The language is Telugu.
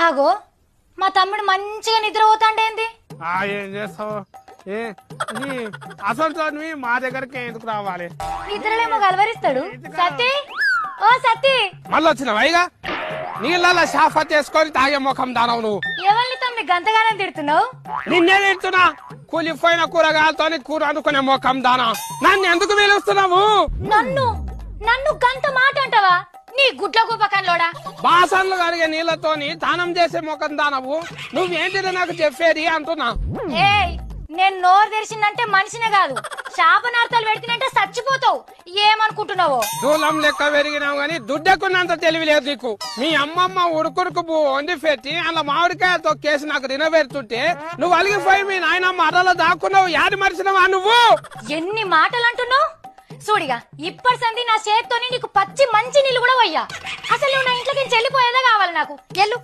ఆగో మా తమ్ముడు మంచిగా నిద్రపోతాండేంది? ఏం చేస్తావు అసలు నువ్వు మా దగ్గరికి ఎందుకు రావాలి? నిద్రలేమో గలవరిస్తాడు. సతీ ఓ సతీ మళ్ళీ వచ్చిన వైగా నీళ్ళ షాఫా చేసుకొని తాగే ముఖం దానవు నువ్వు. ఎవరిని తమ్మి గంతగానం తిడుతున్నావు? నిన్నే తిడుతున్నా. కూలిపోయిన కూరగాయలతో కూర అనుకునే ముఖం దానా. నన్ను ఎందుకు పిలుస్తున్నావు? నన్ను నన్ను గంత మాట అంటావా? నీ గుడ్లకు పక్కనలోడా బాసన్లు కడిగే నీళ్లతోని దానం చేసే ముఖం దానవు. నువ్వేంటిది నాకు చెప్పేది అంటున్నా. ఏయ్ నేను నోరు తెరిచిందంటే మనిషినే కాదు శాపనార్థాలు పెడితేనంటే చచ్చిపోతావు. ఏమనుకుంటున్నావో? దూలం లెక్క పెరిగినావు గాని దుడ్డకున్నంత తెలివి లేదు నీకు. మీ అమ్మమ్మ ఉడుకుడుకు వండి పెట్టి అలా మామిడికాయ తొక్కేసి నాకు తినబెడుతుంటే నువ్వు అలిగిపోయి మీ నాయనమ్మ అర్రలో దాక్కున్నావు. యాది మరిచినవా నువ్వు? ఎన్ని మాటలు అంటున్నావు? చూడిగా ఇప్పటి సంది నా చేత్తోని నీకు పచ్చి మంచి నీళ్ళు కూడా పోయ్యా. అసలు నువ్వు నా ఇంట్లోకి వెళ్ళిపోయేదే కావాలి నాకు. ఎల్లు.